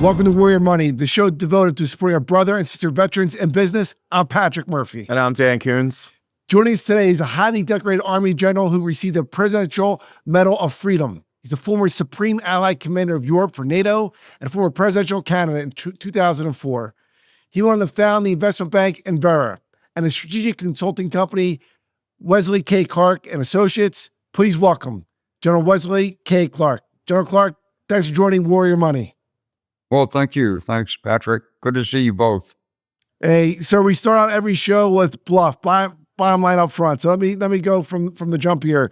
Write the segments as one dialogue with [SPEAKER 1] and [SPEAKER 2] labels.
[SPEAKER 1] Welcome to Warrior Money, the show devoted to supporting our brother and sister veterans in business. I'm Patrick Murphy.
[SPEAKER 2] And I'm Dan Kunze.
[SPEAKER 1] Joining us today is a highly decorated Army general who received the Presidential Medal of Freedom. He's a former Supreme Allied Commander of Europe for NATO and a former presidential candidate in 2004. He went on to found the investment bank Enverra and the strategic consulting company Wesley K. Clark and Associates. Please welcome General Wesley K. Clark. General Clark, thanks for joining Warrior Money.
[SPEAKER 3] Well, thank you. Thanks, Patrick. Good to see you both.
[SPEAKER 1] Hey, so we start out every show with bluff, bottom line up front. So let me go from the jump here.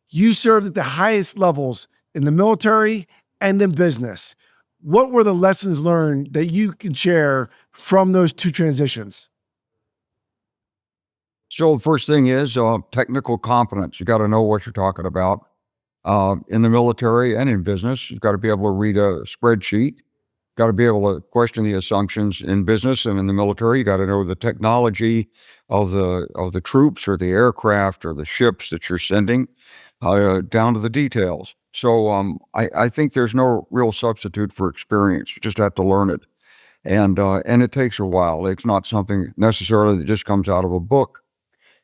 [SPEAKER 1] You served at the highest levels in the military and in business. What were the lessons learned that you can share from those two transitions?
[SPEAKER 3] So the first thing is technical competence. You got to know what you're talking about. In the military and in business, you've got to be able to read a spreadsheet. Got to be able to question the assumptions in business and in the military. You got to know the technology of the troops or the aircraft or the ships that you're sending, down to the details. So I think there's no real substitute for experience. You just have to learn it, and it takes a while. It's not something necessarily that just comes out of a book.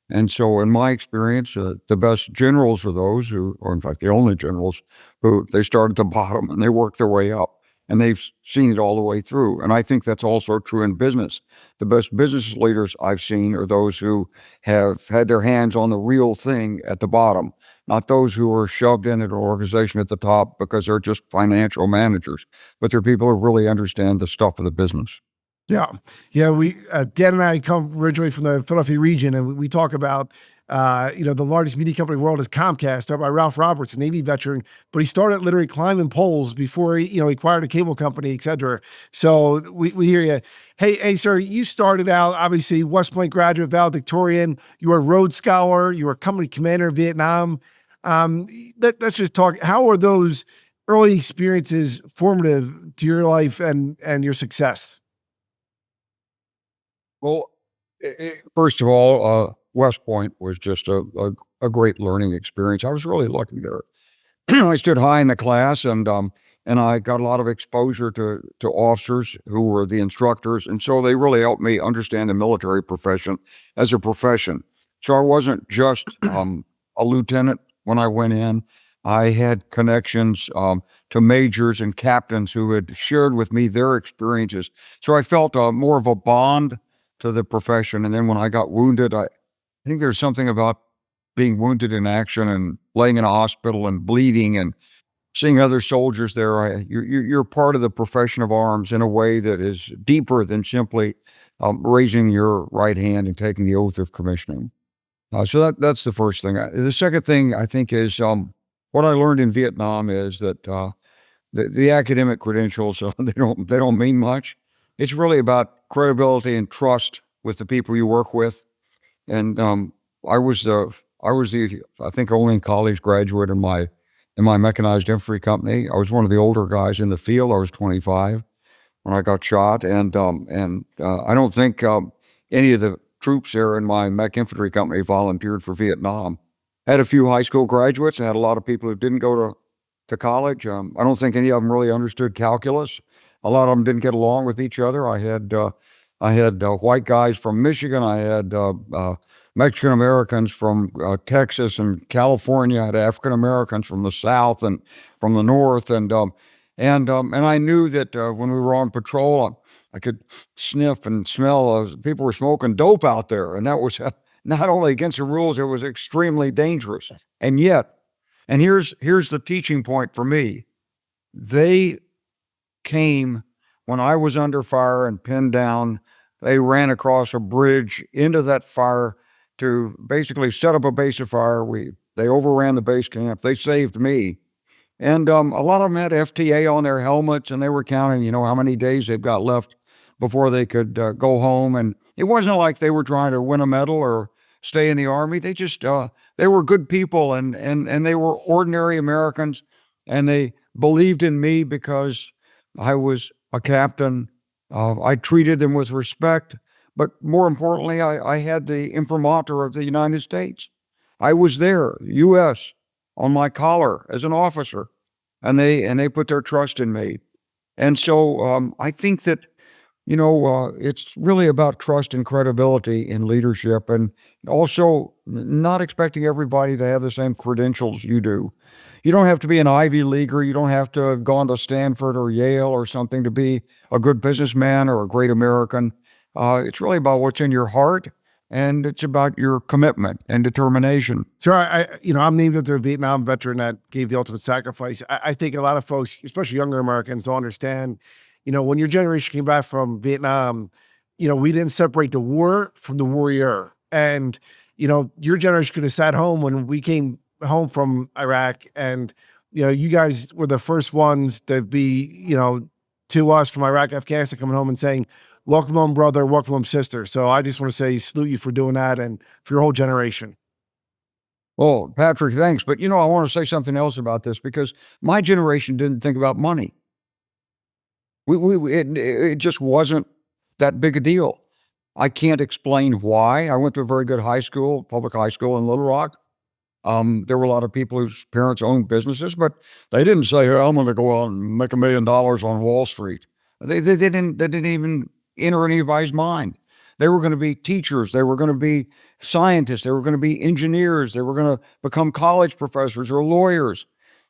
[SPEAKER 3] And so, in my experience, the best generals are those who, or in fact, the only generals who they start at the bottom and they work their way up. And they've seen it all the way through. And I think that's also true in business. The best business leaders I've seen are those who have had their hands on the real thing at the bottom, not those who are shoved into an organization at the top because they're just financial managers, but they're people who really understand the stuff of the business.
[SPEAKER 1] Yeah. We Dan and I come originally from the Philadelphia region, and we talk about the largest media company in the world is Comcast, started by Ralph Roberts, a Navy veteran, but he started literally climbing poles before he acquired a cable company, et cetera. So we hear you. Hey, sir, you started out, obviously, West Point graduate, valedictorian. You were a Rhodes Scholar. You were a company commander in Vietnam. Let's just talk. How are those early experiences formative to your life and your success?
[SPEAKER 3] Well, first of all, West Point was just a great learning experience. I was really lucky there. I stood high in the class, and I got a lot of exposure to officers who were the instructors, and so they really helped me understand the military profession as a profession. So I wasn't just a lieutenant when I went in. I had connections to majors and captains who had shared with me their experiences. So I felt more of a bond to the profession. And then when I got wounded, I think there's something about being wounded in action and laying in a hospital and bleeding and seeing other soldiers there. You're part of the profession of arms in a way that is deeper than simply raising your right hand and taking the oath of commissioning. So that's the first thing. The second thing I think is what I learned in Vietnam is that the academic credentials they don't mean much. It's really about credibility and trust with the people you work with. And I was the I think only college graduate in my mechanized infantry company. I was one of the older guys in the field. I was 25 when I got shot, and I don't think any of the troops there in my mech infantry company volunteered for Vietnam. I had a few high school graduates. I had a lot of people who didn't go to college. I don't think any of them really understood calculus. A lot of them didn't get along with each other. I had white guys from Michigan. I had Mexican Americans from Texas and California. I had African Americans from the South and from the North, and I knew that when we were on patrol, I could sniff and smell people were smoking dope out there, and that was not only against the rules, it was extremely dangerous. And yet, and here's the teaching point for me: they came when I was under fire and pinned down. They ran across a bridge into that fire to basically set up a base of fire. They overran the base camp. They saved me. And a lot of them had FTA on their helmets, and they were counting, how many days they've got left before they could go home. And it wasn't like they were trying to win a medal or stay in the Army. They just, they were good people, and they were ordinary Americans, and they believed in me because I was a captain. I treated them with respect, but more importantly, I had the imprimatur of the United States. I was there, U.S., on my collar as an officer, and they put their trust in me. And so I think that, it's really about trust and credibility in leadership, and also not expecting everybody to have the same credentials you do. You don't have to be an Ivy Leaguer. You don't have to have gone to Stanford or Yale or something to be a good businessman or a great American. It's really about what's in your heart, and it's about your commitment and determination.
[SPEAKER 1] So I'm named after a Vietnam veteran that gave the ultimate sacrifice. I think a lot of folks, especially younger Americans, don't understand, when your generation came back from Vietnam, we didn't separate the war from the warrior. And, your generation could have sat home when we came home from Iraq, and, you guys were the first ones to be, to us from Iraq, Afghanistan, coming home and saying, welcome home, brother, welcome home, sister. So I just want to say salute you for doing that and for your whole generation.
[SPEAKER 3] Well, Patrick, thanks. But, I want to say something else about this, because my generation didn't think about money. It just wasn't that big a deal. I can't explain why. I went to a very good high school, public high school in Little Rock. There were a lot of people whose parents owned businesses, but they didn't say, "Hey, I'm going to go out and make $1 million on Wall Street." They didn't even enter anybody's mind. They were going to be teachers. They were going to be scientists. They were going to be engineers. They were going to become college professors or lawyers.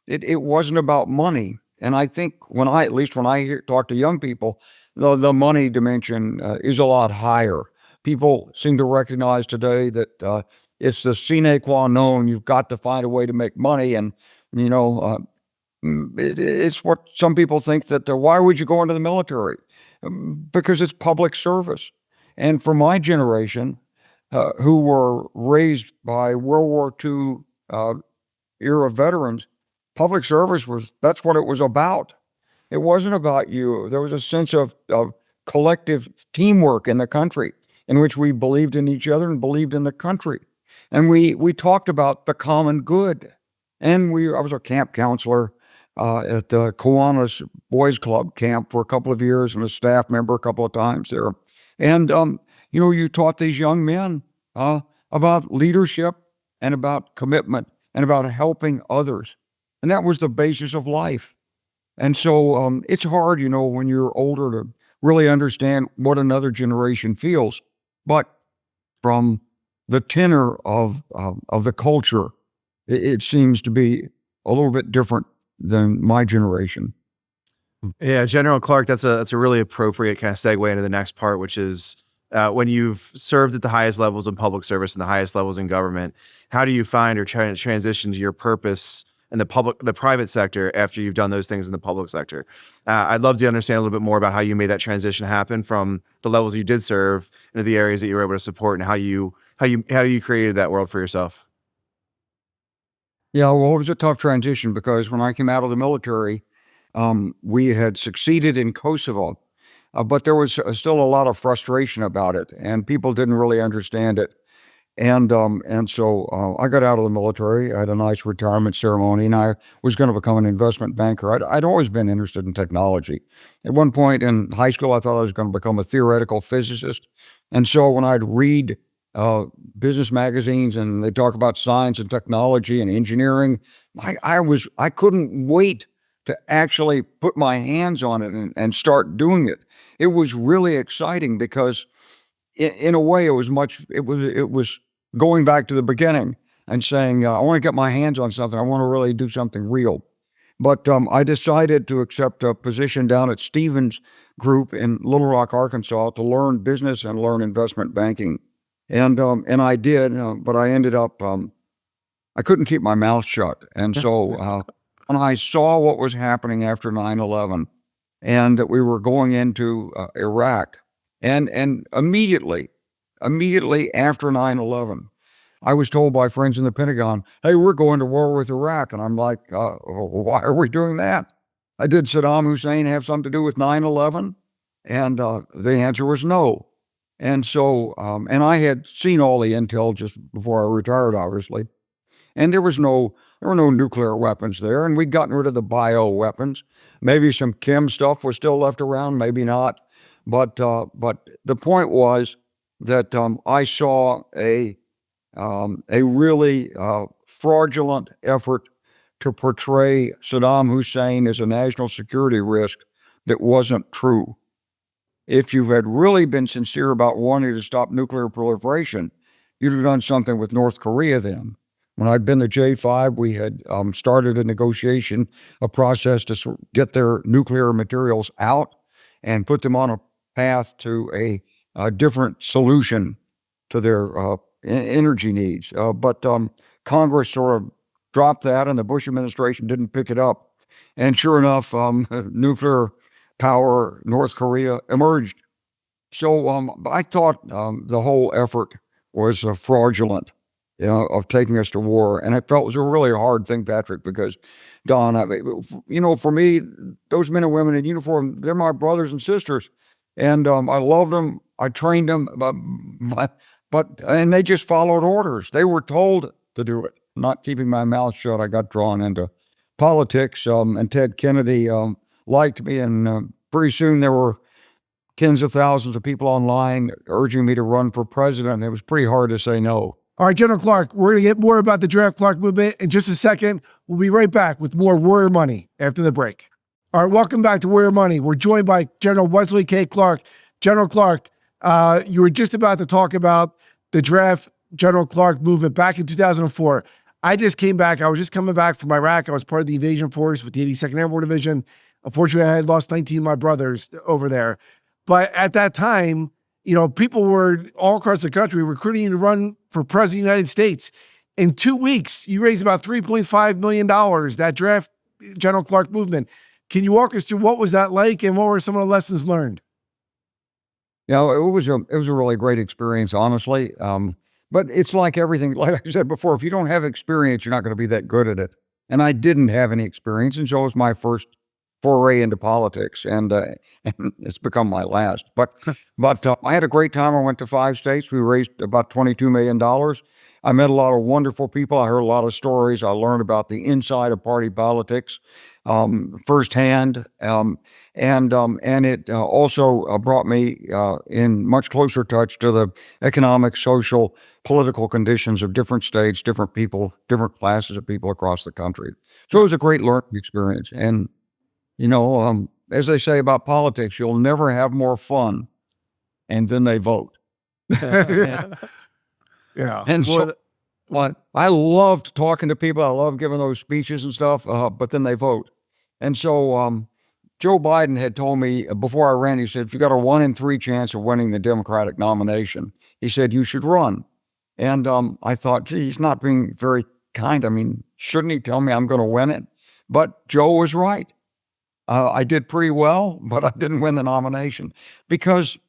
[SPEAKER 3] It wasn't about money. And I think at least when I talk to young people, the money dimension is a lot higher. People seem to recognize today that it's the sine qua non. You've got to find a way to make money. And, it's what some people think that why would you go into the military? Because it's public service. And for my generation, who were raised by World War II era veterans, public service that's what it was about. It wasn't about you. There was a sense of collective teamwork in the country, in which we believed in each other and believed in the country. And we talked about the common good. And I was a camp counselor at the Kiwanis Boys Club camp for a couple of years, and a staff member a couple of times there. And, you taught these young men about leadership and about commitment and about helping others. And that was the basis of life. And so it's hard, when you're older, to really understand what another generation feels. But from the tenor of the culture, it seems to be a little bit different than my generation.
[SPEAKER 2] Yeah, General Clark, that's a really appropriate kind of segue into the next part, which is when you've served at the highest levels in public service and the highest levels in government, how do you find or try to transition to your purpose in the private sector after you've done those things in the public sector? I'd love to understand a little bit more about how you made that transition happen from the levels you did serve into the areas that you were able to support, and how you created that world for yourself.
[SPEAKER 3] Yeah, well, it was a tough transition, because when I came out of the military, we had succeeded in Kosovo, but there was still a lot of frustration about it, and people didn't really understand it. And so I got out of the military. I had a nice retirement ceremony, and I was going to become an investment banker. I'd always been interested in technology. At one point in high school, I thought I was going to become a theoretical physicist. And so when I'd read business magazines and they talk about science and technology and engineering, I couldn't wait to actually put my hands on it and start doing it. It was really exciting, because in a way, it was going back to the beginning and saying, I want to get my hands on something. I want to really do something real. But I decided to accept a position down at Stevens Group in Little Rock, Arkansas, to learn business and learn investment banking. And I did, but I ended up, I couldn't keep my mouth shut. And so when I saw what was happening after 9/11, and that we were going into Iraq, and immediately after 9/11, I was told by friends in the Pentagon, "Hey, we're going to war with Iraq." And I'm like, why are we doing that? Did Saddam Hussein have something to do with 9/11? And the answer was no. And so, and I had seen all the intel just before I retired, obviously. And there were no nuclear weapons there, and we'd gotten rid of the bio weapons. Maybe some chem stuff was still left around, maybe not. But the point was that I saw a really fraudulent effort to portray Saddam Hussein as a national security risk that wasn't true. If you had really been sincere about wanting to stop nuclear proliferation, you'd have done something with North Korea then. When I'd been to J5, we had started a process to get their nuclear materials out and put them on a path to a different solution to their energy needs. But Congress sort of dropped that, and the Bush administration didn't pick it up. And sure enough, nuclear power North Korea emerged. So I thought the whole effort was fraudulent, of taking us to war. And I felt it was a really hard thing, Patrick, because, Don, for me, those men and women in uniform, they're my brothers and sisters. And I loved them. I trained them, and they just followed orders. They were told to do it. Not keeping my mouth shut, I got drawn into politics, and Ted Kennedy liked me, and pretty soon there were tens of thousands of people online urging me to run for president. It was pretty hard to say no.
[SPEAKER 1] All right, General Clark, we're going to get more about the Draft Clark movement in just a second. We'll be right back with more Warrior Money after the break. All right, welcome back to Warrior Money. We're joined by General Wesley K. Clark. General Clark, you were just about to talk about the Draft General Clark movement back in 2004. I just came back. I was just coming back from Iraq. I was part of the invasion force with the 82nd Airborne Division. Unfortunately, I had lost 19 of my brothers over there. But at that time, people were all across the country recruiting you to run for president of the United States. In 2 weeks, you raised about $3.5 million, that Draft General Clark movement. Can you walk us through what was that like, and what were some of the lessons learned?
[SPEAKER 3] It was a really great experience, honestly. But it's like everything, like I said before, if you don't have experience, you're not going to be that good at it. And I didn't have any experience, and so it was my first foray into politics, and it's become my last. But I had a great time. I went to 5 states. We raised about $22 million. I met a lot of wonderful people. I heard a lot of stories. I learned about the inside of party politics firsthand, and it also brought me in much closer touch to the economic, social, political conditions of different states, different people, different classes of people across the country. So it was a great learning experience. And as they say about politics, you'll never have more fun, and then they vote.
[SPEAKER 1] Yeah.
[SPEAKER 3] And so I loved talking to people. I loved giving those speeches and stuff, but then they vote. And so Joe Biden had told me before I ran, he said, if you got a 1 in 3 chance of winning the Democratic nomination, he said, you should run. And I thought, gee, he's not being very kind. I mean, shouldn't he tell me I'm going to win it? But Joe was right. I did pretty well, but I didn't win the nomination, because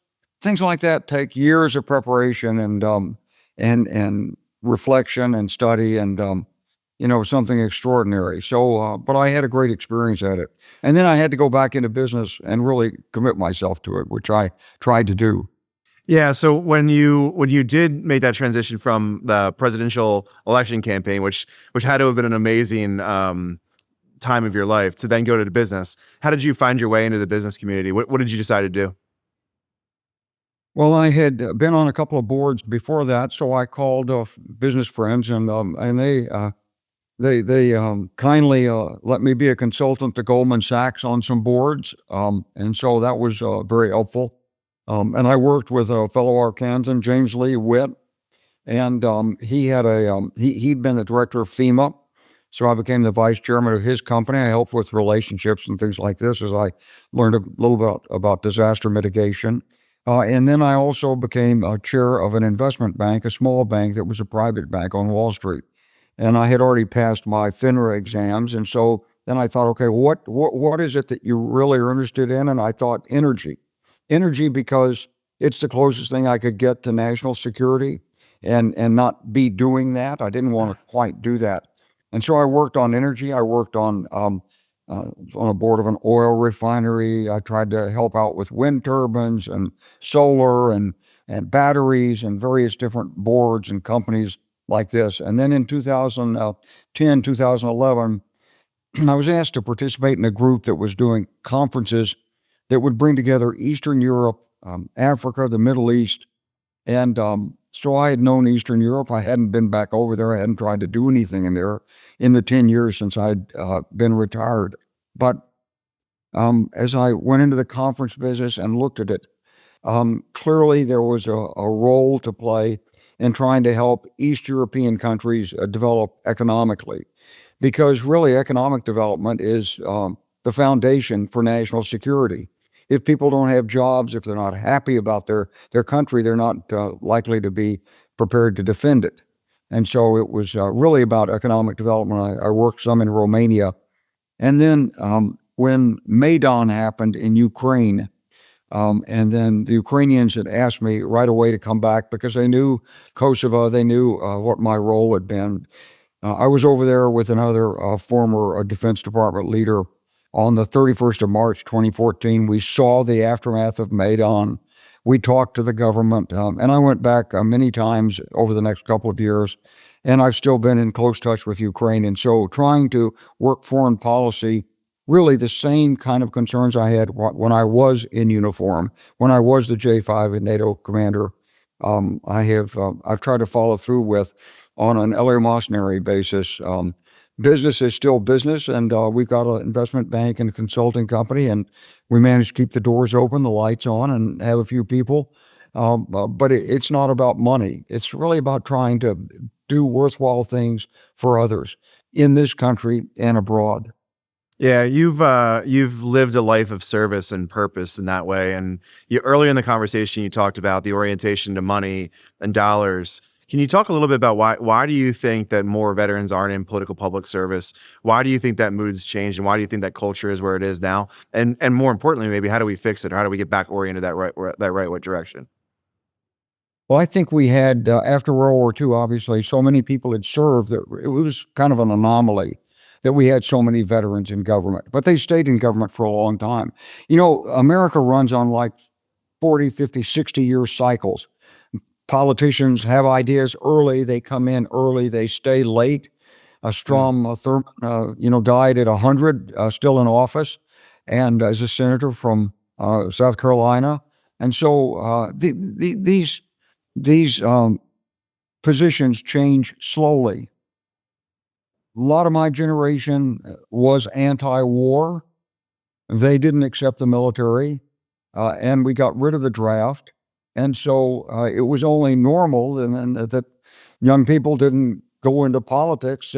[SPEAKER 3] things like that take years of preparation and reflection and study and something extraordinary. So, but I had a great experience at it, and then I had to go back into business and really commit myself to it, which I tried to do.
[SPEAKER 2] Yeah. So when you did make that transition from the presidential election campaign, which had to have been an amazing time of your life, to then go to the business, how did you find your way into the business community? What did you decide to do?
[SPEAKER 3] Well, I had been on a couple of boards before that, so I called business friends, and they kindly let me be a consultant to Goldman Sachs on some boards, and so that was very helpful. And I worked with a fellow Arkansan, James Lee Witt, and he had he'd been the director of FEMA, so I became the vice chairman of his company. I helped with relationships and things like this as I learned a little bit about disaster mitigation. And then I also became chair of an investment bank, a small bank that was a private bank on Wall Street. And I had already passed my FINRA exams. And so then I thought, okay, what is it that you really are interested in? And I thought energy. Energy, because it's the closest thing I could get to national security and not be doing that. I didn't want to quite do that. And so I worked on energy. I worked on a board of an oil refinery. I tried to help out with wind turbines and solar and batteries and various different boards and companies like this. And then in 2010, 2011, I was asked to participate in a group that was doing conferences that would bring together Eastern Europe, Africa, the Middle East. And so I had known Eastern Europe. I hadn't been back over there. I hadn't tried to do anything in there in the 10 years since I'd been retired. But as I went into the conference business and looked at it, clearly there was a role to play in trying to help East European countries develop economically, because really economic development is the foundation for national security. If people don't have jobs, if they're not happy about their country, they're not likely to be prepared to defend it. And so it was really about economic development. I worked some in Romania. And then when Maidan happened in Ukraine, and then the Ukrainians had asked me right away to come back because they knew Kosovo, they knew what my role had been. I was over there with another former Defense Department leader on the 31st of March, 2014. We saw the aftermath of Maidan. We talked to the government, and I went back many times over the next couple of years, and I've still been in close touch with Ukraine. And so trying to work foreign policy, really the same kind of concerns I had when I was in uniform, when I was the J5 and NATO commander, I've tried to follow through with on an eleemosynary basis. Business is still business, and we've got an investment bank and a consulting company, and we manage to keep the doors open, the lights on, and have a few people. But it's not about money. It's really about trying to do worthwhile things for others in this country and abroad.
[SPEAKER 2] Yeah, you've lived a life of service and purpose in that way. And earlier in the conversation, you talked about the orientation to money and dollars. Can you talk a little bit about why do you think that more veterans aren't in political public service? Why do you think that mood's changed, and why do you think that culture is where it is now? And more importantly, maybe how do we fix it, or how do we get back oriented that right direction?
[SPEAKER 3] Well, I think we had, after World War II, obviously, so many people had served that it was kind of an anomaly that we had so many veterans in government, but they stayed in government for a long time. You know, America runs on like 40, 50, 60-year cycles. Politicians have ideas early, they come in early, they stay late. Strom Thurmond, died at 100, still in office, and as a senator from South Carolina. And so these positions change slowly. A lot of my generation was anti-war. They didn't accept the military, and we got rid of the draft. And so it was only normal that young people didn't go into politics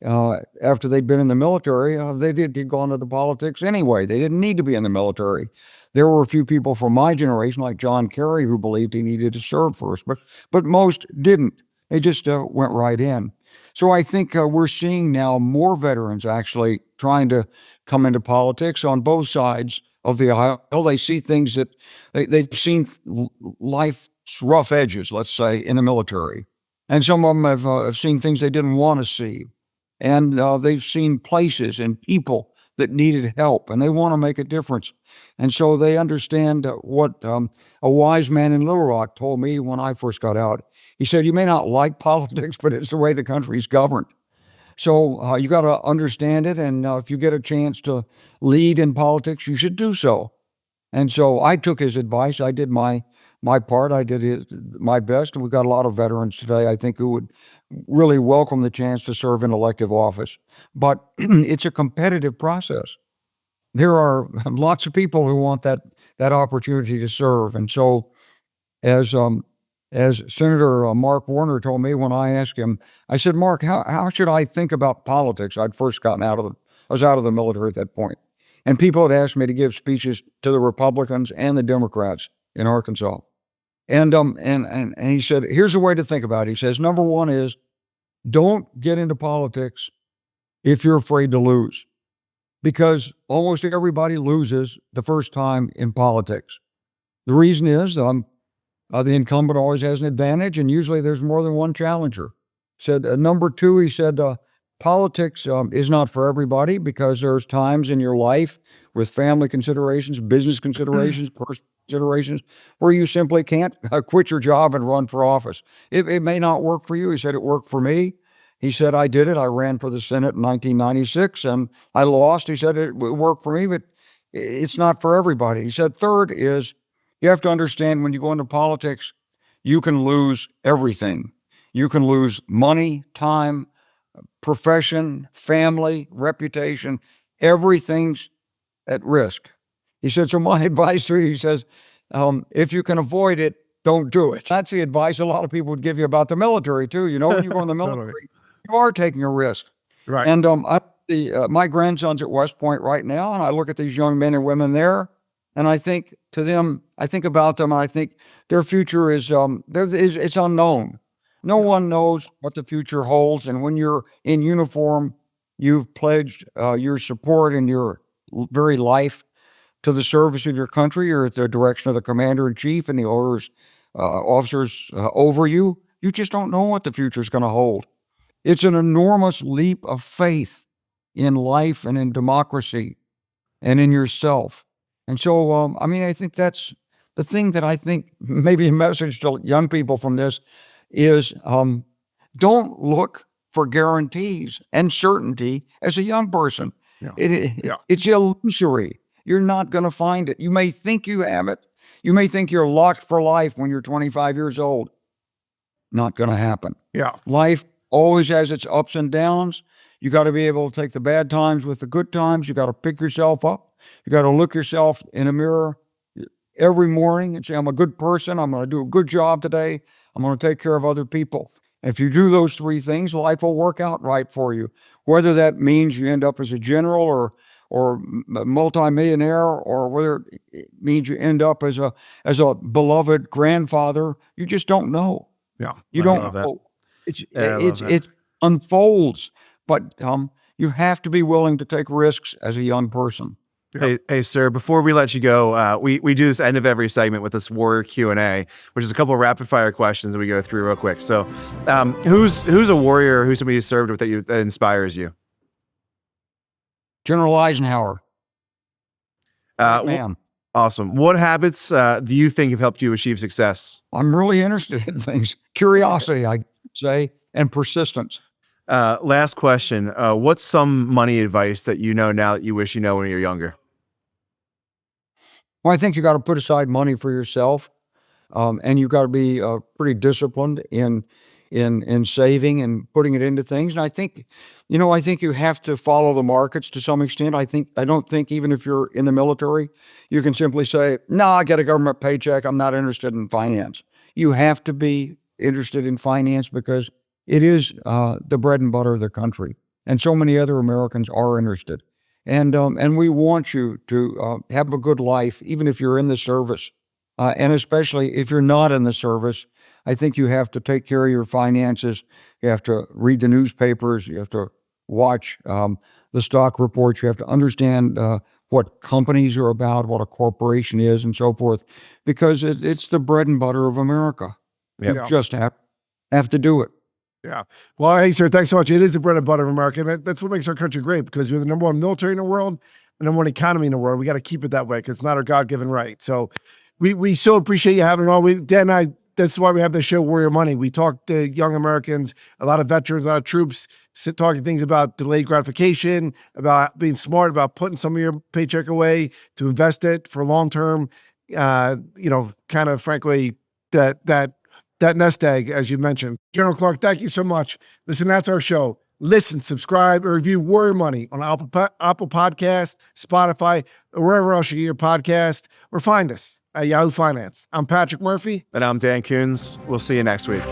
[SPEAKER 3] after they'd been in the military. They did go into politics anyway. They didn't need to be in the military. There were a few people from my generation, like John Kerry, who believed he needed to serve first, but most didn't. They just went right in. So I think we're seeing now more veterans actually trying to come into politics on both sides of the aisle. They see things that they've seen life's rough edges, let's say, in the military. And some of them have seen things they didn't want to see. And they've seen places and people that needed help, and they want to make a difference. And so they understand what a wise man in Little Rock told me when I first got out. He said, "You may not like politics, but it's the way the country's governed. So you got to understand it, and if you get a chance to lead in politics, you should do so." And so I took his advice. I did my part. I did my best, and we've got a lot of veterans today, I think, who would really welcome the chance to serve in elective office. But it's a competitive process. There are lots of people who want that opportunity to serve. And so as Senator Mark Warner told me when I asked him, I said, "Mark, how should I think about politics?" I'd first gotten I was out of the military at that point. And people had asked me to give speeches to the Republicans and the Democrats in Arkansas. And he said, "Here's a way to think about it." He says, "Number one is don't get into politics if you're afraid to lose, because almost everybody loses the first time in politics. The reason is the incumbent always has an advantage, and usually there's more than one challenger." Said number two, he said, politics is not for everybody, because there's times in your life with family considerations, business considerations, personal considerations, where you simply can't quit your job and run for office. It may not work for you. He said, "It worked for me." He said, "I did it. I ran for the Senate in 1996 and I lost." He said, "It worked for me, but it's not for everybody." He said, third is you have to understand when you go into politics, you can lose everything. You can lose money, time, profession, family, reputation. Everything's at risk. He said, so my advice to you, he says, if you can avoid it, don't do it. That's the advice a lot of people would give you about the military too. You know, when you go in the military,
[SPEAKER 1] Totally.
[SPEAKER 3] you are taking a risk.
[SPEAKER 1] Right.
[SPEAKER 3] And my grandson's at West Point right now, and I look at these young men and women there, and I think to them, I think about them, and I think their future is it's unknown. No one knows what the future holds, and when you're in uniform, you've pledged your support and your very life to the service of your country, or at the direction of the commander-in-chief and the orders, officers over you. You just don't know what the future is going to hold. It's an enormous leap of faith in life and in democracy and in yourself. And so, I think that's the thing that I think maybe a message to young people from this is don't look for guarantees and certainty as a young person.
[SPEAKER 1] Yeah.
[SPEAKER 3] It's illusory. You're not going to find it. You may think you have it. You may think you're locked for life when you're 25 years old. Not going to happen.
[SPEAKER 1] Yeah.
[SPEAKER 3] Life always has its ups and downs. You got to be able to take the bad times with the good times. You got to pick yourself up. You got to look yourself in a mirror every morning and say, I'm a good person. I'm going to do a good job today. I'm going to take care of other people. If you do those three things, life will work out right for you. Whether that means you end up as a general or a multimillionaire, or whether it means you end up as a beloved grandfather, you just don't know.
[SPEAKER 1] Yeah.
[SPEAKER 3] You
[SPEAKER 2] I
[SPEAKER 3] don't
[SPEAKER 2] love that.
[SPEAKER 3] know.
[SPEAKER 2] Yeah,
[SPEAKER 3] It unfolds, but you have to be willing to take risks as a young person.
[SPEAKER 2] Hey, sir, before we let you go, we do this end of every segment with this warrior Q&A, which is a couple of rapid fire questions that we go through real quick. So who's a warrior, who's somebody you served with that inspires you?
[SPEAKER 3] General Eisenhower. Man,
[SPEAKER 2] Awesome. What habits do you think have helped you achieve success?
[SPEAKER 3] I'm really interested in things. Curiosity, I say, and persistence.
[SPEAKER 2] Last question. What's some money advice that you know now that you wish you know when you're younger?
[SPEAKER 3] Well, I think you got to put aside money for yourself, and you got to be pretty disciplined in saving and putting it into things. And I think you have to follow the markets to some extent. I don't think even if you're in the military, you can simply say, no, I get a government paycheck. I'm not interested in finance. You have to be interested in finance because it is the bread and butter of the country. And so many other Americans are interested. And we want you to have a good life, even if you're in the service. And especially if you're not in the service, I think you have to take care of your finances. You have to read the newspapers. You have to watch the stock reports. You have to understand what companies are about, what a corporation is, and so forth, because it's the bread and butter of America.
[SPEAKER 2] Yep.
[SPEAKER 3] You just have to do it.
[SPEAKER 1] Yeah. Well, hey, sir, thanks so much. It is the bread and butter of America. And that's what makes our country great, because we're the number one military in the world and number one economy in the world. We got to keep it that way because it's not our God-given right. So we so appreciate you having it on. Dan and I, that's why we have this show, Warrior Money. We talk to young Americans, a lot of veterans, a lot of troops, talking things about delayed gratification, about being smart, about putting some of your paycheck away to invest it for long-term, kind of frankly, that nest egg, as you mentioned. General Clark, thank you so much. Listen, that's our show. Listen, subscribe, or review Warrior Money on Apple Podcast, Spotify, or wherever else you get your podcast, or find us at Yahoo Finance. I'm Patrick Murphy.
[SPEAKER 2] And I'm Dan Kunze. We'll see you next week.